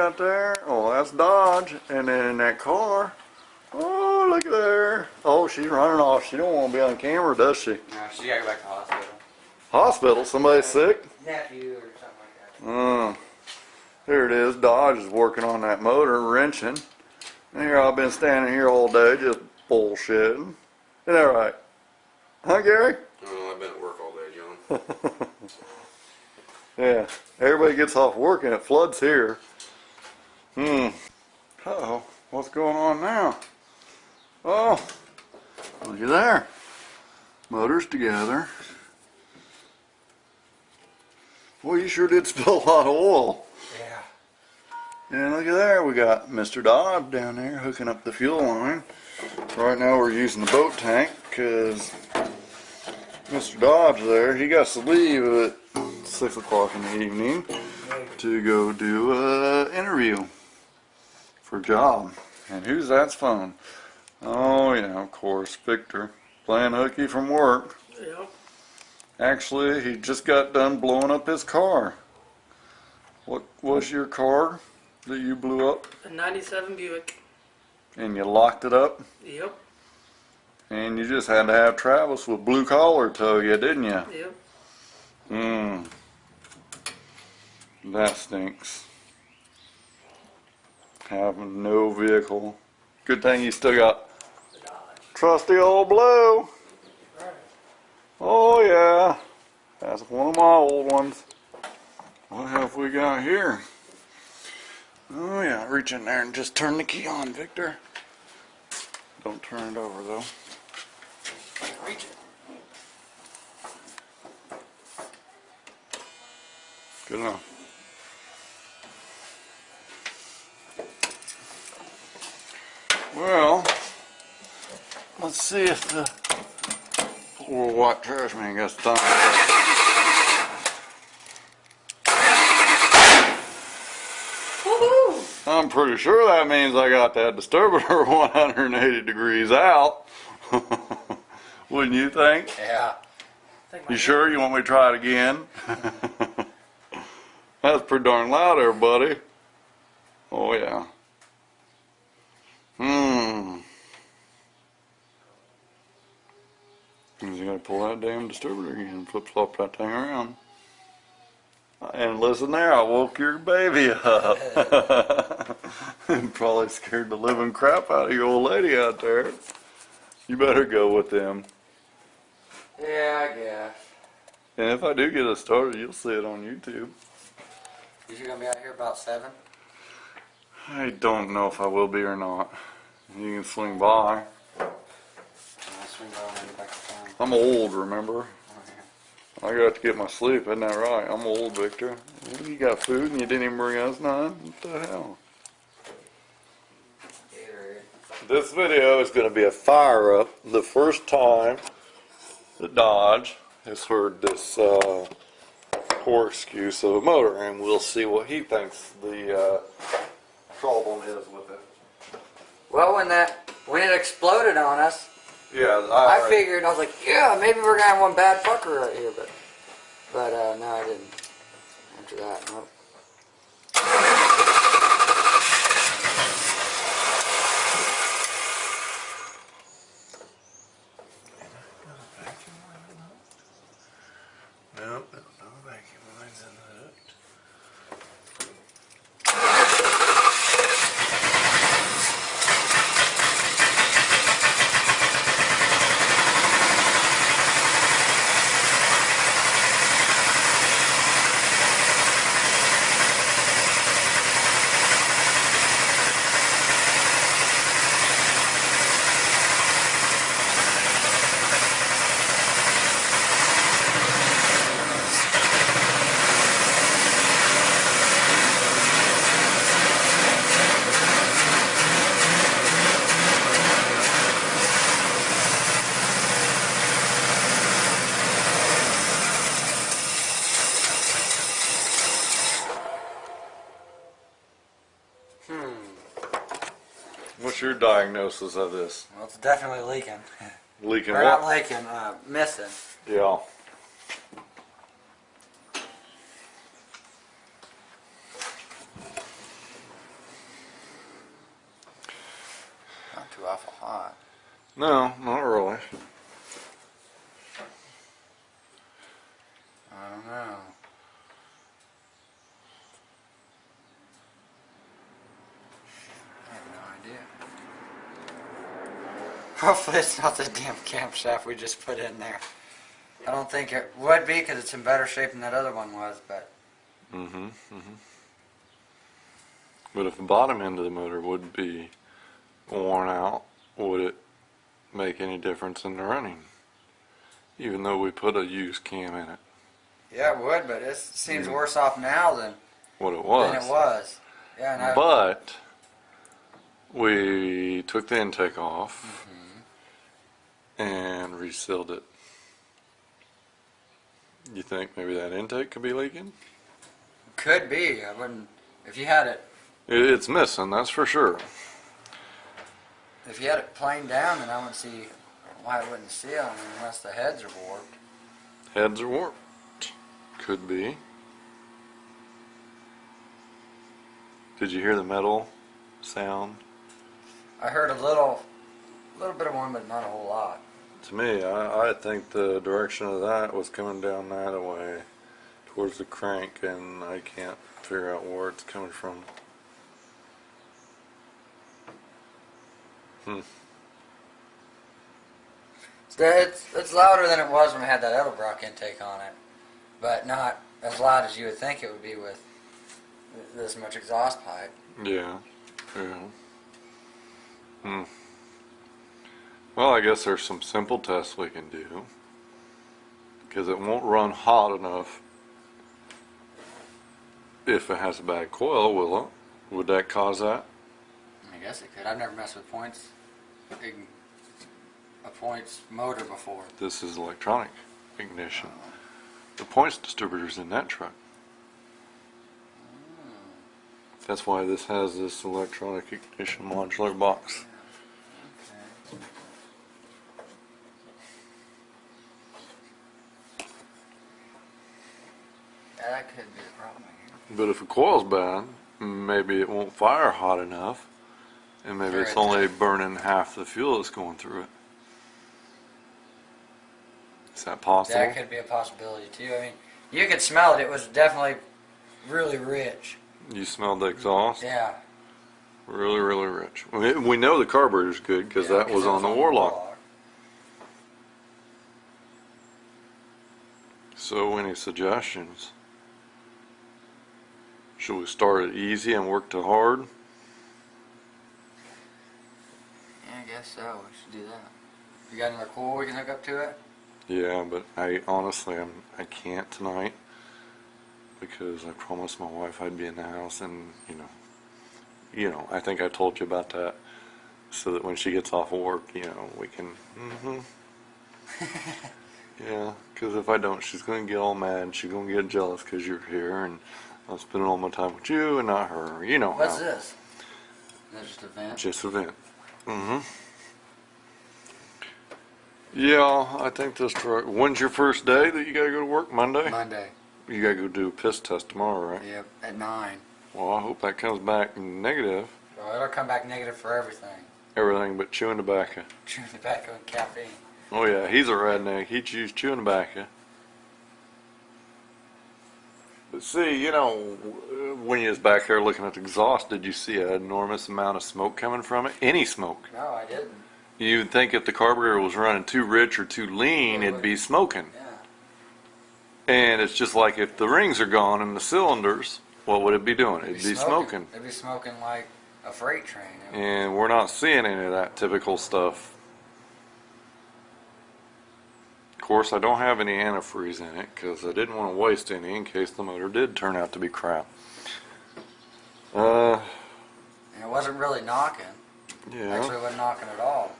out there? Oh, that's Dodge. And then in that car, oh, look at there. Oh, she's running off. She don't want to be on camera, does she? No, she gotta go back to the hospital. Hospital? Somebody sick? Nephew or something like that. Here it is. Dodge is working on that motor, wrenching. And here I've been standing here all day just bullshitting. Isn't that right? Huh, Gary? Oh, I've been at work all day, John. Yeah. Everybody gets off work and it floods here. Uh-oh. What's going on now? Oh. Look at there. Motors together. Boy, you sure did spill a lot of oil. Yeah. And look at there, we got Mr. Dodge down there hooking up the fuel line. Right now we're using the boat tank because Mr. Dodge there, he got to leave at 6 o'clock in the evening to go do an interview for a job. And who's that's phone? Oh yeah, of course, Victor, playing hooky from work. Yep. Actually, he just got done blowing up his car. What was your car that you blew up? A 97 Buick. And you locked it up? Yep. And you just had to have Travis with blue collar tow you, didn't you? Yep. That stinks. Having no vehicle. Good thing you still got trusty old Blue. Oh yeah, that's one of my old ones. What have we got here? Oh yeah, reach in there and just turn the key on, Victor. Don't turn it over though. Reach it. Good enough. Well, let's see if the poor white trash man got time. Woohoo! I'm pretty sure that means I got that disturbator 180 degrees out. Wouldn't you think? Yeah. You sure you want me to try it again? That's pretty darn loud there, buddy. Oh yeah. You gotta pull that damn disturbator again, flip-flop that thing around. And listen there, I woke your baby up. Probably scared the living crap out of your old lady out there. You better go with them. Yeah, I guess. And if I do get it started, you'll see it on YouTube. You gonna be out here about 7? I don't know if I will be or not. You can swing by. I'll swing by when I get back to town. I'm old, remember? Oh, I got to get my sleep, isn't that right? I'm old, Victor. You got food and you didn't even bring us none? What the hell? Gatorade. This video is going to be a fire-up. The first time that Dodge has heard this poor excuse of a motor, and we'll see what he thinks the problem is with it. Well, when it exploded on us, Yeah, I figured, I was like, yeah, maybe we're gonna have one bad fucker right here, but no, I didn't. After that, nope. Nope, no vacuum lines in the hook. What's your diagnosis of this? Well, it's definitely leaking. Leaking Or what? not leaking, missing. Yeah. too awful hot. No, not really. I don't know. I have no idea. Hopefully it's not the damn camshaft we just put in there. I don't think it would be because it's in better shape than that other one was, but But if the bottom end of the motor would be worn out, would it make any difference in the running? Even though we put a used cam in it. yeah, it would. But it seems worse off now than What it was. it was. Yeah, and But we took the intake off and resealed it. You think maybe that intake could be leaking? could be. I wouldn't. If you had it, It's missing, that's for sure. if you had it planed down, then I wouldn't see why it wouldn't seal. I mean, unless the heads are warped. Heads are warped. Could be. Did you hear the metal sound? I heard a little bit of one, but not a whole lot. To me, I think the direction of that was coming down that way towards the crank, and I can't figure out where it's coming from. It's louder than it was when we had that Edelbrock intake on it, but not as loud as you would think it would be with this much exhaust pipe. Yeah. Well, I guess there's some simple tests we can do, because it won't run hot enough if it has a bad coil, will it? Would that cause that? I guess it could. I've never messed with a points motor before. This is electronic ignition. The points distributor's in that truck. That's why this has this electronic ignition modular box. Okay. Yeah, that could be a problem here. But if the coil's bad, maybe it won't fire hot enough, and maybe it's only burning half the fuel that's going through it. Is that possible? That could be a possibility too. I mean, you could smell it. It was definitely really rich. You smelled the exhaust? Yeah. Really, really rich. We know the carburetor's good because Yeah, that was on the Warlock. So, any suggestions? Should we start it easy and work to hard? Yeah, I guess so. We should do that. You got another coil we can hook up to it? Yeah, but I honestly, I can't tonight because I promised my wife I'd be in the house, and you know, I think I told you about that, so that when she gets off of work, we can. Yeah, because if I don't, she's gonna get all mad. She's gonna get jealous because you're here, and I'm spending all my time with you and not her. You know What's how. this? Is that just a vent? Just a vent. Yeah, I think this truck. When's your first day that you gotta go to work? Monday? Monday. You gotta go do a piss test tomorrow, right? Yep, at 9. Well, I hope that comes back negative. Well, it'll come back negative for everything. Everything but chewing tobacco. Chewing tobacco and caffeine. Oh yeah, he's a redneck. He chews chewing tobacco. But see, when you was back there looking at the exhaust, did you see an enormous amount of smoke coming from it? Any smoke? No, I didn't. You'd think if the carburetor was running too rich or too lean, it'd be smoking. Yeah. And it's just like if the rings are gone in the cylinders, what would it be doing? It'd be smoking. It'd be smoking like a freight train. And we're not seeing any of that typical stuff. Of course, I don't have any antifreeze in it because I didn't want to waste any in case the motor did turn out to be crap. And it wasn't really knocking. Yeah. Actually, it wasn't knocking at all.